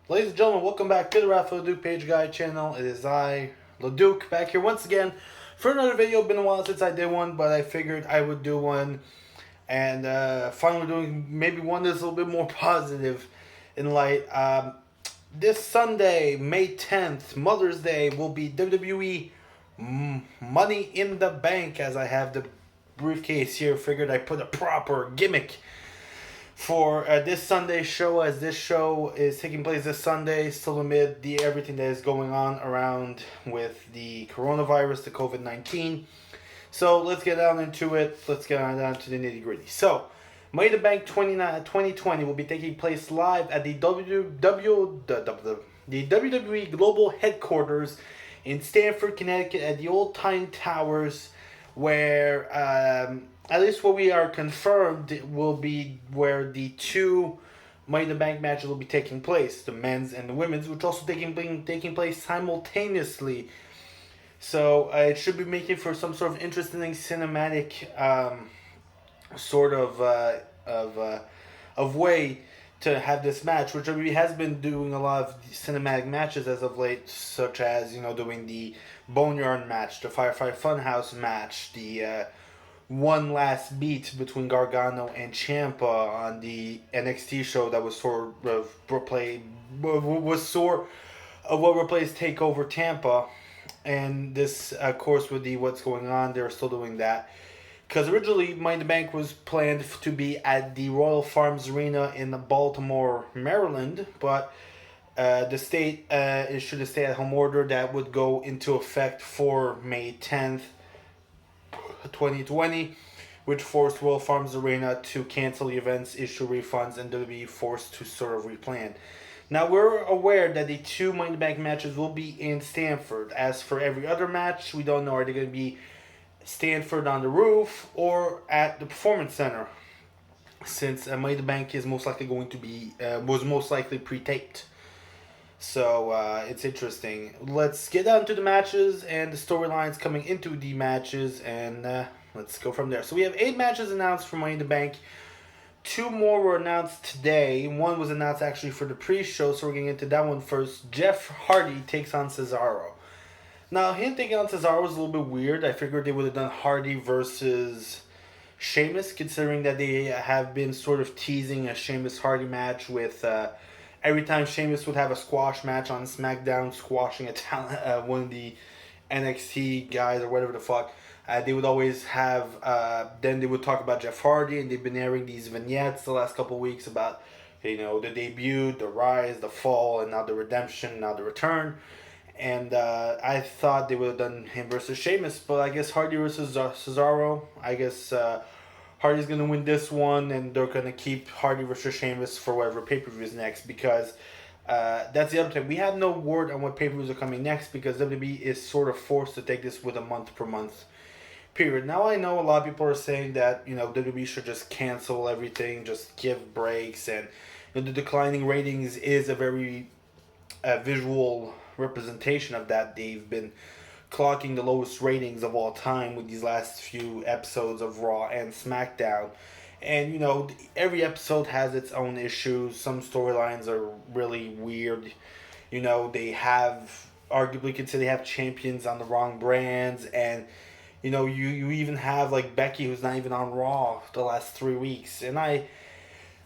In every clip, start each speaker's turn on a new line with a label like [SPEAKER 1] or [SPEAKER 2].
[SPEAKER 1] Ladies and gentlemen, welcome back to the Rafa Leduc Page Guy channel. It is I, Leduc, back here once again for another video. Been a while since I did one, but I figured I would do one. And finally doing maybe one that's a little bit more positive in light. This Sunday, May 10th, Mother's Day, will be WWE Money in the Bank. As I have the briefcase here, figured I put a proper gimmick for this Sunday show, as this show is taking place this Sunday, still amid the everything that is going on around with the coronavirus, the COVID-19. So let's get down into it. Let's get on down to the nitty gritty. So, Money in the Bank 2020 will be taking place live at the WWE Global Headquarters in Stamford, Connecticut, at the Old Time Towers, where at least what we are confirmed will be where the two Money in the Bank matches will be taking place, the men's and the women's, which also taking place simultaneously. So it should be making for some sort of interesting cinematic sort of way to have this match, which WWE has been doing a lot of cinematic matches as of late, such as doing the Boneyard match, the Firefly Funhouse match, the one last beat between Gargano and Ciampa on the NXT show that was sort of what replaced Takeover Tampa, and this of course with the what's going on, they're still doing that. Because originally, Money in the Bank was planned to be at the Royal Farms Arena in Baltimore, Maryland, but the state issued a stay-at-home order that would go into effect for May 10th, 2020, which forced Royal Farms Arena to cancel the events, issue refunds, and WWE forced to sort of replan. Now, we're aware that the two Money in the Bank matches will be in Stamford. As for every other match, we don't know, are they going to be Stanford on the roof or at the Performance Center, since Money in the Bank is most likely going to be was most likely pre-taped. So it's interesting. Let's get down to the matches and the storylines coming into the matches, and let's go from there. So we have 8 matches announced for Money in the Bank. 2 more were announced today. One was announced actually for the pre-show, so we're getting into that one first. Jeff Hardy takes on Cesaro. Now, him taking on Cesaro was a little bit weird. I figured they would have done Hardy versus Sheamus, considering that they have been sort of teasing a Sheamus-Hardy match with every time Sheamus would have a squash match on SmackDown, squashing a talent, one of the NXT guys or whatever the fuck. They would always have, then they would talk about Jeff Hardy, and they've been airing these vignettes the last couple of weeks about, the debut, the rise, the fall, and now the redemption, now the return. And I thought they would have done him versus Sheamus, but I guess Hardy versus Cesaro. I guess Hardy's going to win this one, and they're going to keep Hardy versus Sheamus for whatever pay-per-view is next, because that's the other thing. We have no word on what pay-per-views are coming next, because WWE is sort of forced to take this with a month-per-month period. Now, I know a lot of people are saying that, WWE should just cancel everything, just give breaks, and the declining ratings is a very visual representation of that. They've been clocking the lowest ratings of all time with these last few episodes of Raw and SmackDown. And, every episode has its own issues. Some storylines are really weird. They have, arguably could say they have champions on the wrong brands. And, you even have, like, Becky, who's not even on Raw the last 3 weeks. And I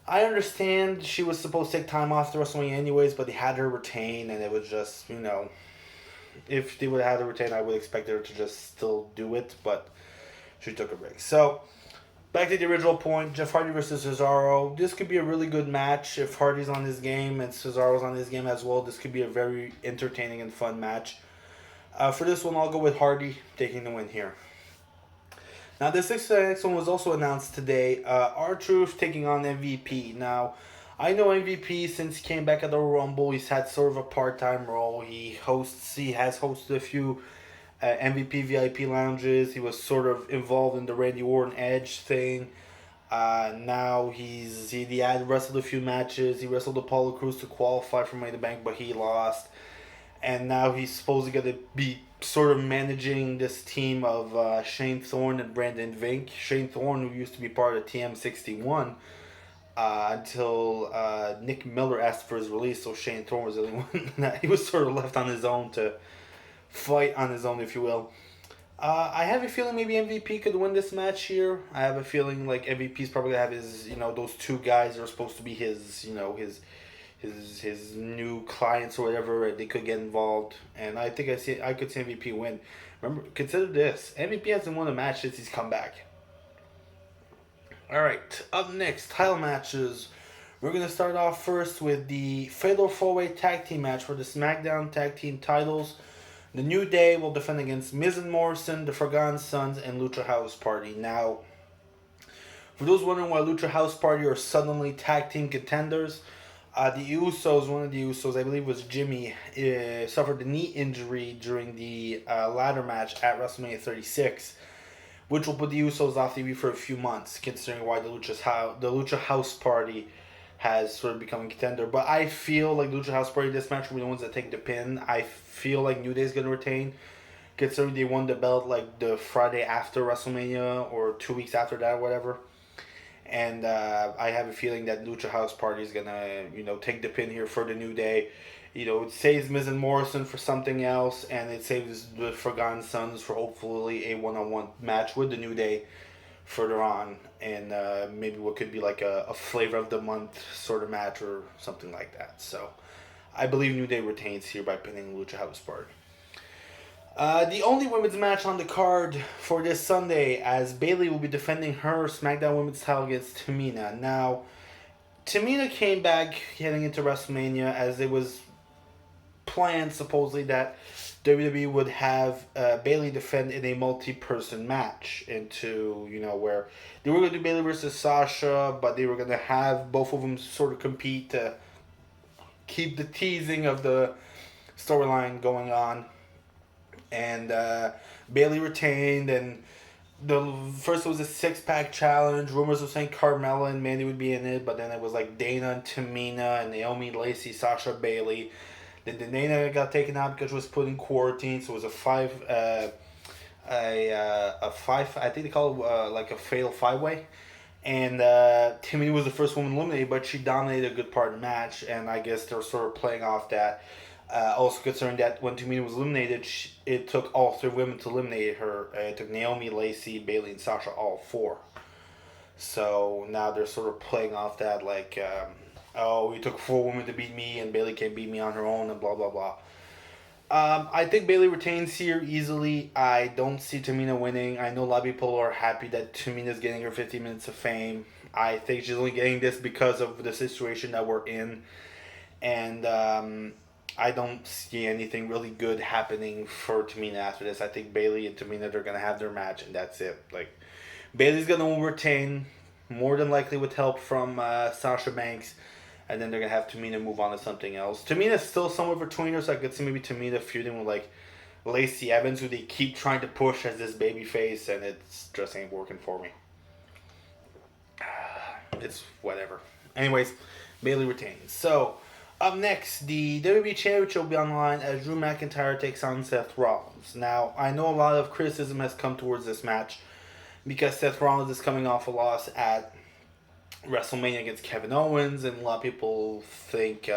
[SPEAKER 1] understand she was supposed to take time off the WrestleMania anyways, but they had her retain, and it was just, if they would have had her retain, I would expect her to just still do it, but she took a break. So, back to the original point, Jeff Hardy versus Cesaro. This could be a really good match if Hardy's on his game and Cesaro's on his game as well. This could be a very entertaining and fun match. For this one, I'll go with Hardy taking the win here. Now, this next one was also announced today. R-Truth taking on MVP. Now, I know MVP since he came back at the Rumble. He's had sort of a part-time role. He has hosted a few MVP VIP lounges. He was sort of involved in the Randy Orton Edge thing. Now he had wrestled a few matches. He wrestled Apollo Crews to qualify for Money in the Bank, but he lost. And now he's supposedly going to be sort of managing this team of Shane Thorne and Brandon Vink. Shane Thorne, who used to be part of TM61, until Nick Miller asked for his release, so Shane Thorne was the only one that he was sort of left on his own to fight on his own, if you will. I have a feeling maybe MVP could win this match here. I have a feeling like MVP's probably gonna have his, those two guys are supposed to be his, his new clients or whatever. They could get involved, and I think I could see MVP win. Remember, consider this: MVP hasn't won a match since he's come back. All right, up next, title matches. We're gonna start off first with the Fatal 4-Way Tag Team match for the SmackDown Tag Team titles. The New Day will defend against Miz and Morrison, the Forgotten Sons, and Lucha House Party. Now, for those wondering why Lucha House Party are suddenly tag team contenders, the Usos, one of the Usos, I believe it was Jimmy, suffered a knee injury during the ladder match at WrestleMania 36, which will put the Usos off TV for a few months, considering why the Lucha House Party has sort of become a contender. But I feel like Lucha House Party, this match will be the ones that take the pin. I feel like New Day's going to retain, considering they won the belt like the Friday after WrestleMania or 2 weeks after that or whatever. And I have a feeling that Lucha House Party is going to, take the pin here for the New Day. It saves Miz and Morrison for something else, and it saves the Forgotten Sons for hopefully a one-on-one match with the New Day further on, and maybe what could be like a flavor of the month sort of match or something like that. So I believe New Day retains here by pinning Lucha House Party. The only women's match on the card for this Sunday, as Bayley will be defending her SmackDown Women's title against Tamina. Now, Tamina came back heading into WrestleMania as it was planned supposedly that WWE would have Bayley defend in a multi-person match where they were going to do Bayley versus Sasha, but they were going to have both of them sort of compete to keep the teasing of the storyline going on. And Bayley retained, and the first was a 6-pack challenge. Rumors were saying Carmella and Mandy would be in it, but then it was like Dana and Tamina and Naomi, Lacey, Sasha, Bayley. Then Dana got taken out because she was put in quarantine, so it was a five. I think they call it like a fatal 5-way. And Tamina was the first woman eliminated, but she dominated a good part of the match, and I guess they're sort of playing off that. Also considering that when Tamina was eliminated, it took all 3 women to eliminate her. It took Naomi, Lacey, Bayley, and Sasha, all 4. So now they're sort of playing off that like, it took 4 women to beat me, and Bayley can't beat me on her own, and blah, blah, blah. I think Bayley retains here easily. I don't see Tamina winning. I know a lot of people are happy that Tamina's getting her 15 minutes of fame. I think she's only getting this because of the situation that we're in. And I don't see anything really good happening for Tamina after this. I think Bayley and Tamina, they're going to have their match, and that's it. Like, Bayley's going to retain, more than likely with help from Sasha Banks. And then they're going to have Tamina move on to something else. Tamina's still somewhere between her, so I could see maybe Tamina feuding with, like, Lacey Evans, who they keep trying to push as this babyface, and it's just ain't working for me. It's whatever. Anyways, Bayley retains. So, up next, the WWE Championship will be on the line as Drew McIntyre takes on Seth Rollins. Now, I know a lot of criticism has come towards this match because Seth Rollins is coming off a loss at WrestleMania against Kevin Owens, and a lot of people think,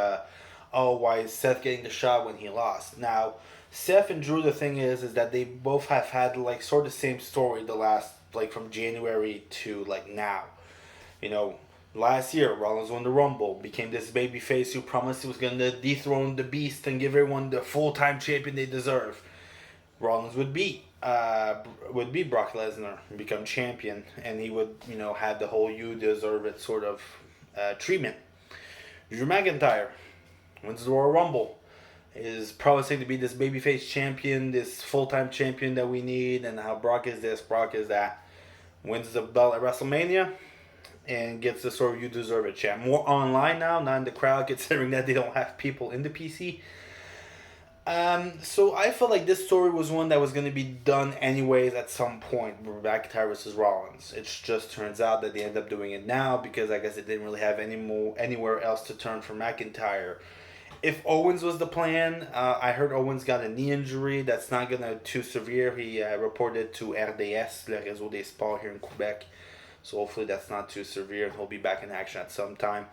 [SPEAKER 1] why is Seth getting the shot when he lost? Now, Seth and Drew, the thing is that they both have had like sort of the same story the last, like, from January to like now. Last year, Rollins won the Rumble, became this babyface who promised he was going to dethrone the Beast and give everyone the full-time champion they deserve. Rollins would beat Brock Lesnar and become champion, and he would, have the whole "you deserve it" sort of treatment. Drew McIntyre wins the Royal Rumble, is promising to be this babyface champion, this full-time champion that we need, and how Brock is this, Brock is that. Wins the belt at WrestleMania, and gets the sort of "you deserve it" chant. More online now, not in the crowd, considering that they don't have people in the PC. So I felt like this story was one that was going to be done anyways at some point, McIntyre versus Rollins. It just turns out that they end up doing it now because I guess they didn't really have anywhere else to turn for McIntyre. If Owens was the plan, I heard Owens got a knee injury that's not too severe. He reported to RDS, le réseau des sports here in Quebec. So hopefully that's not too severe, and he'll be back in action at some time.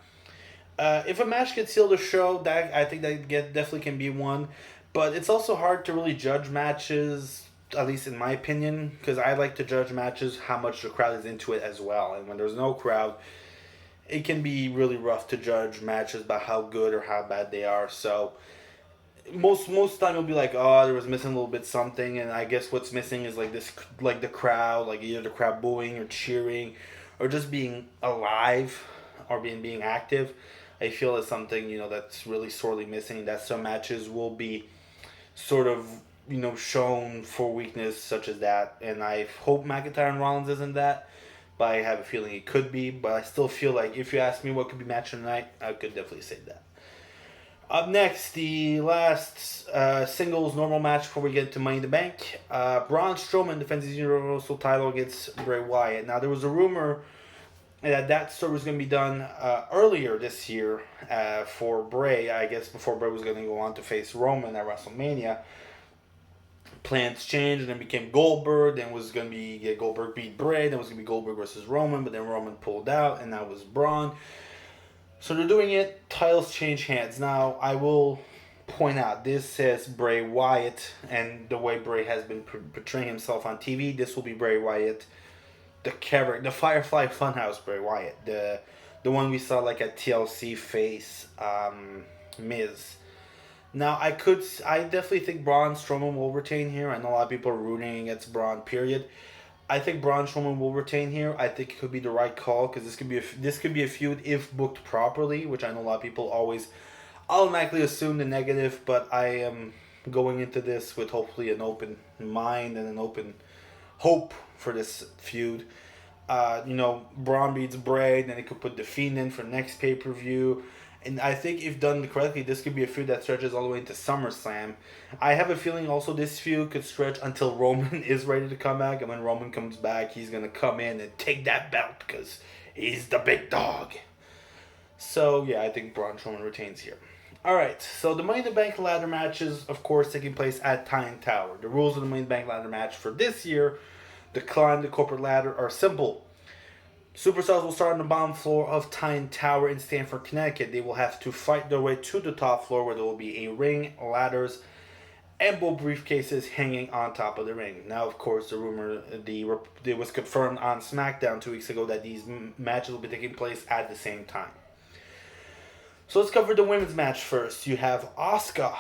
[SPEAKER 1] If a match could seal the show, that I think definitely can be one. But it's also hard to really judge matches, at least in my opinion, because I like to judge matches how much the crowd is into it as well. And when there's no crowd, it can be really rough to judge matches by how good or how bad they are. So most time it'll be like, oh, there was missing a little bit something, and I guess what's missing is like this, like the crowd, like either the crowd booing or cheering, or just being alive, or being active. I feel is something that's really sorely missing. That some matches will be sort of shown for weakness such as that, and I hope McIntyre and Rollins isn't that. But I have a feeling it could be. But I still feel like if you ask me what could be match of the night, I could definitely say that. Up next, the last singles normal match before we get to Money in the Bank. Braun Strowman defends his Universal title against Bray Wyatt. Now, there was a rumor that story was going to be done earlier this year for Bray, I guess before Bray was going to go on to face Roman at WrestleMania. Plans changed, and then became Goldberg, then was going to be Goldberg beat Bray, then was going to be Goldberg versus Roman, but then Roman pulled out, and that was Braun. So they're doing it. Titles change hands. Now, I will point out, this says Bray Wyatt, and the way Bray has been portraying himself on TV, this will be Bray Wyatt, the character, the Firefly Funhouse Bray Wyatt, the one we saw like at TLC face Miz. Now, I definitely think Braun Strowman will retain here. I know a lot of people are rooting against Braun, period. I think Braun Strowman will retain here. I think it could be the right call, because this could be a feud if booked properly, which I know a lot of people always automatically assume the negative, but I am going into this with hopefully an open mind and an open hope for this feud. Braun beats Bray, then it could put the Fiend in for next pay-per-view. And I think if done correctly, this could be a feud that stretches all the way into SummerSlam. I have a feeling also this feud could stretch until Roman is ready to come back. And when Roman comes back, he's going to come in and take that belt because he's the big dog. So, yeah, I think Braun Strowman retains here. Alright, so the Money in the Bank ladder matches, of course, taking place at Tyne Tower. The rules of the Money in the Bank ladder match for this year, the climb the corporate ladder, are simple. Superstars will start on the bottom floor of Tyne Tower in Stamford, Connecticut. They will have to fight their way to the top floor, where there will be a ring, ladders, and both briefcases hanging on top of the ring. Now, of course, it was confirmed on SmackDown 2 weeks ago that these matches will be taking place at the same time. So let's cover the women's match first. You have Asuka,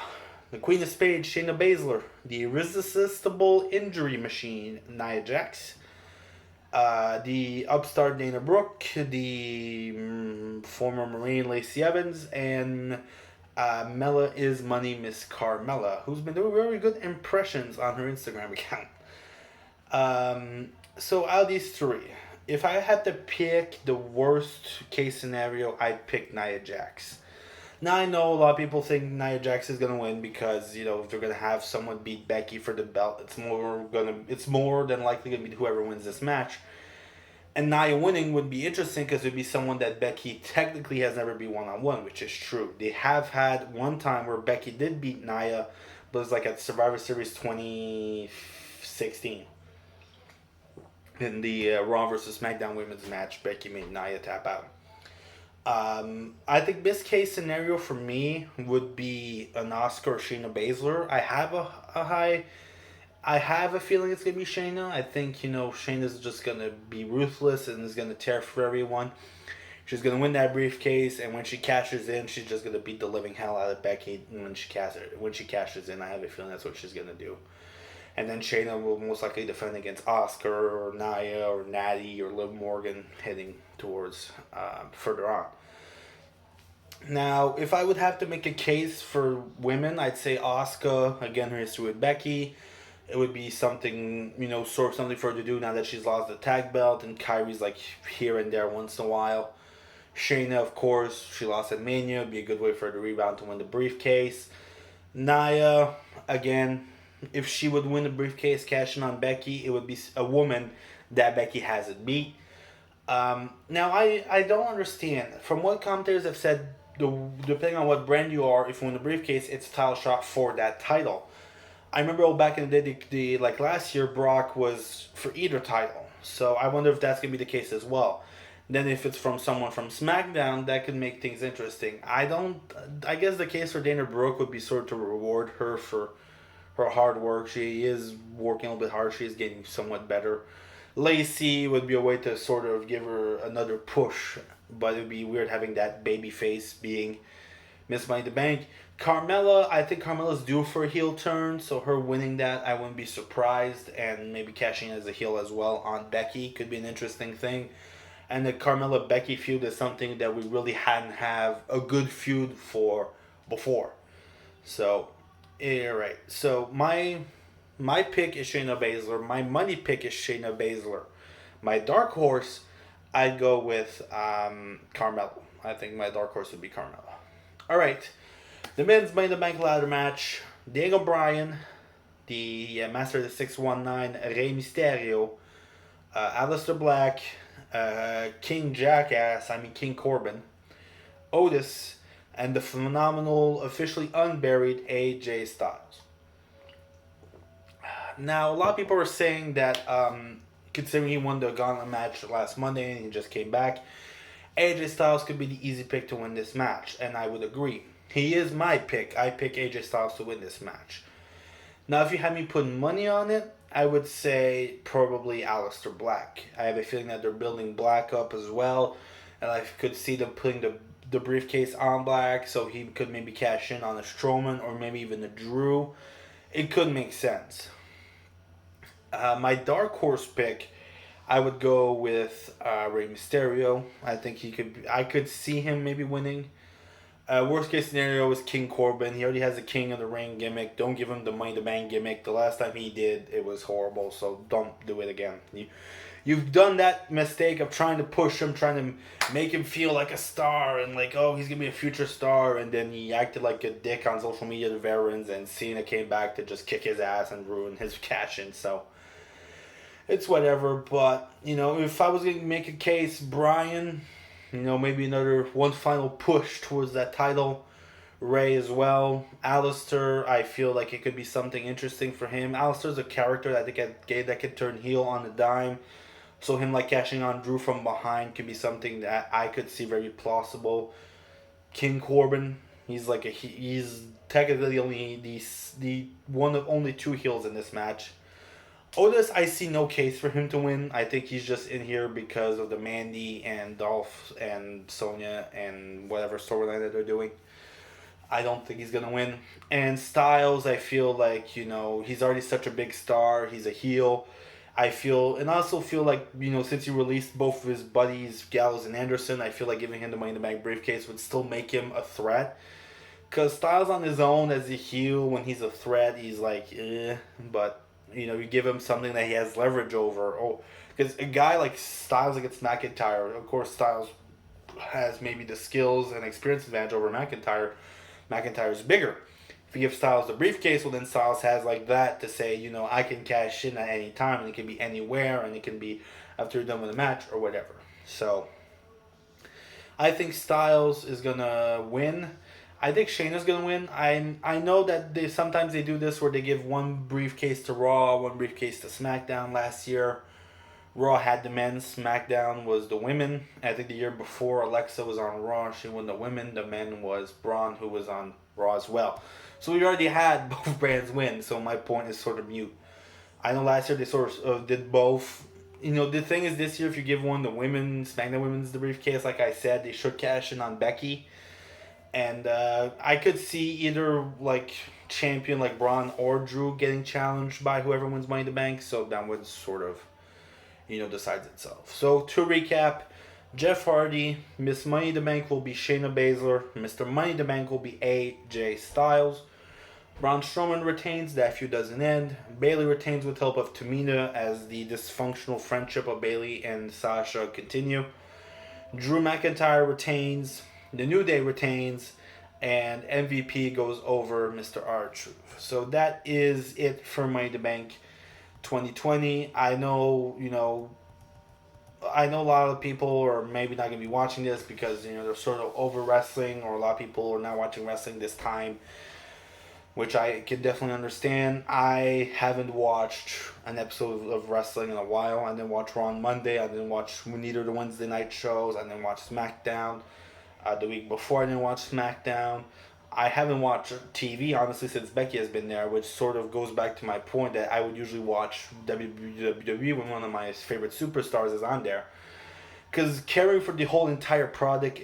[SPEAKER 1] the Queen of Spades, Shayna Baszler, the Irresistible Injury Machine, Nia Jax, the upstart Dana Brooke, the former Marine Lacey Evans, and Mella is Money Miss Carmella, who's been doing very good impressions on her Instagram account. So out of these three, if I had to pick the worst case scenario, I'd pick Nia Jax. Now, I know a lot of people think Nia Jax is going to win because, if they're going to have someone beat Becky for the belt, it's more than likely going to be whoever wins this match. And Nia winning would be interesting because it would be someone that Becky technically has never beat one-on-one, which is true. They have had one time where Becky did beat Nia, but it was like at Survivor Series 2016. In the Raw vs. SmackDown women's match, Becky made Nia tap out. I think best case scenario for me would be an Asuka or Shayna Baszler. I have a feeling it's gonna be Shayna. I think Shayna's just gonna be ruthless and is gonna tear for everyone. She's gonna win that briefcase, and when she cashes in, she's just gonna beat the living hell out of Becky. When she cashes in, I have a feeling that's what she's gonna do. And then Shayna will most likely defend against Asuka or Nia or Natty or Liv Morgan heading towards further on. Now, if I would have to make a case for women, I'd say Asuka, again, her history with Becky. It would be something, sort of something for her to do now that she's lost the tag belt, and Kyrie's like here and there once in a while. Shayna, of course, she lost at Mania. It would be a good way for her to rebound to win the briefcase. Nia, again, if she would win the briefcase, cashing on Becky, it would be a woman that Becky hasn't beat. Now, I don't understand. From what commentators have said, depending on what brand you are, if you win the briefcase, it's a title shot for that title. I remember back in the day, like last year, Brock was for either title. So I wonder if that's gonna be the case as well. Then if it's from someone from SmackDown, that could make things interesting. I don't. I guess the case for Dana Brooke would be sort of to reward her for her hard work. She is working a little bit hard. She is getting somewhat better. Lacey would be a way to sort of give her another push, but it would be weird having that baby face being Miss Money in the Bank. Carmella, I think Carmella's due for a heel turn, so her winning that, I wouldn't be surprised, and maybe cashing in as a heel as well on Becky could be an interesting thing. And the Carmella Becky feud is something that we really hadn't have a good feud for before. So, yeah, right. So my pick is Shayna Baszler. My money pick is Shayna Baszler. My dark horse, I'd go with Carmella. I think my dark horse would be Carmella. All right. The men's Money in the Bank ladder match. Daniel Bryan, the Master of the 619, Rey Mysterio, Aleister Black, King King Corbin, Otis, and the phenomenal, officially unburied AJ Styles. Now, a lot of people are saying that, considering he won the Gauntlet match last Monday and he just came back, AJ Styles could be the easy pick to win this match, and I would agree. He is my pick. I pick AJ Styles to win this match. Now, if you had me putting money on it, I would say probably Aleister Black. I have a feeling that they're building Black up as well, and I could see them putting the briefcase on Black, so he could maybe cash in on a Strowman or maybe even a Drew. It could make sense. My dark horse pick, I would go with Rey Mysterio. I think he could. I could see him maybe winning. Worst case scenario is King Corbin. He already has a King of the Ring gimmick. Don't give him the Money in the Bank gimmick. The last time he did, it was horrible. So don't do it again. You've done that mistake of trying to push him, trying to make him feel like a star and like, oh, he's gonna be a future star, and then he acted like a dick on social media to veterans, and Cena came back to just kick his ass and ruin his cash in. So it's whatever. But if I was gonna make a case, Bryan. Maybe another one final push towards that title. Ray as well. Alistair, I feel like it could be something interesting for him. Alistair's a character that I think that could turn heel on a dime. So him cashing on Drew from behind could be something that I could see very plausible. King Corbin, he's technically only the one of only two heels in this match. Otis, I see no case for him to win. I think he's just in here because of the Mandy and Dolph and Sonya and whatever storyline that they're doing. I don't think he's going to win. And Styles, I feel like, he's already such a big star. He's a heel. I also feel like, since he released both of his buddies, Gallows and Anderson, I feel like giving him the Money in the Bank briefcase would still make him a threat. Because Styles on his own as a heel, when he's a threat, he's like, but... you give him something that he has leverage over. Oh, because a guy like Styles against McIntyre, of course, Styles has maybe the skills and experience advantage over McIntyre. McIntyre's bigger. If you give Styles the briefcase, well, then Styles has that to say, I can cash in at any time, and it can be anywhere, and it can be after you're done with a match or whatever. So, I think Styles is gonna win. I think Shayna's gonna win. I know that sometimes they do this where they give one briefcase to Raw, one briefcase to SmackDown. Last year, Raw had the men, SmackDown was the women. I think the year before, Alexa was on Raw, she won the women. The men was Braun, who was on Raw as well. So we already had both brands win. So my point is sort of mute. I know last year they sort of did both. The thing is, this year if you give one the women, SmackDown Women's the briefcase, like I said, they should cash in on Becky. And I could see either champion like Braun or Drew getting challenged by whoever wins Money in the Bank. So that would sort of, decides itself. So to recap, Jeff Hardy, Miss Money in the Bank will be Shayna Baszler. Mr. Money in the Bank will be AJ Styles. Braun Strowman retains. That feud doesn't end. Bayley retains with help of Tamina as the dysfunctional friendship of Bayley and Sasha continue. Drew McIntyre retains. The New Day retains, and MVP goes over Mr. R-Truth. So that is it for Money in the Bank 2020. I know a lot of people are maybe not going to be watching this because, they're sort of over wrestling, or a lot of people are not watching wrestling this time. which I can definitely understand. I haven't watched an episode of wrestling in a while. I didn't watch Raw on Monday. I didn't watch neither of the Wednesday night shows. I didn't watch SmackDown. The week before, I didn't watch SmackDown. I haven't watched TV, honestly, since Becky has been there, which sort of goes back to my point that I would usually watch WWE when one of my favorite superstars is on there. Because caring for the whole entire product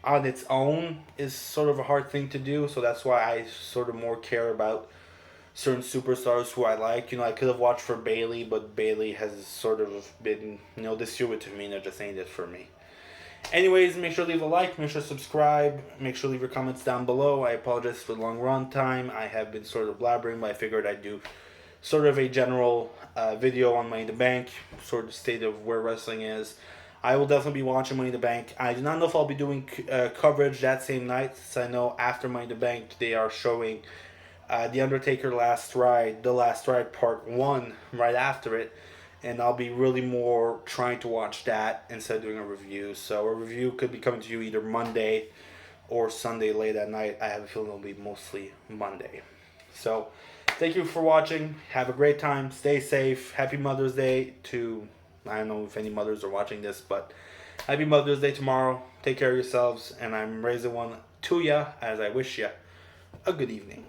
[SPEAKER 1] on its own is sort of a hard thing to do, so that's why I sort of more care about certain superstars who I like. I could have watched for Bailey, but Bailey has sort of been, this year with Tamina just ain't it for me. Anyways, make sure to leave a like, make sure to subscribe, make sure to leave your comments down below. I apologize for the long run time. I have been sort of blabbering, but I figured I'd do sort of a general video on Money in the Bank, sort of state of where wrestling is. I will definitely be watching Money in the Bank. I do not know if I'll be doing coverage that same night, since I know after Money in the Bank they are showing The Undertaker The Last Ride Part 1 right after it. And I'll be really more trying to watch that instead of doing a review. So a review could be coming to you either Monday or Sunday late at night. I have a feeling it'll be mostly Monday. So thank you for watching. Have a great time. Stay safe. Happy Mother's Day to, I don't know if any mothers are watching this, but happy Mother's Day tomorrow. Take care of yourselves. And I'm raising one to ya as I wish ya a good evening.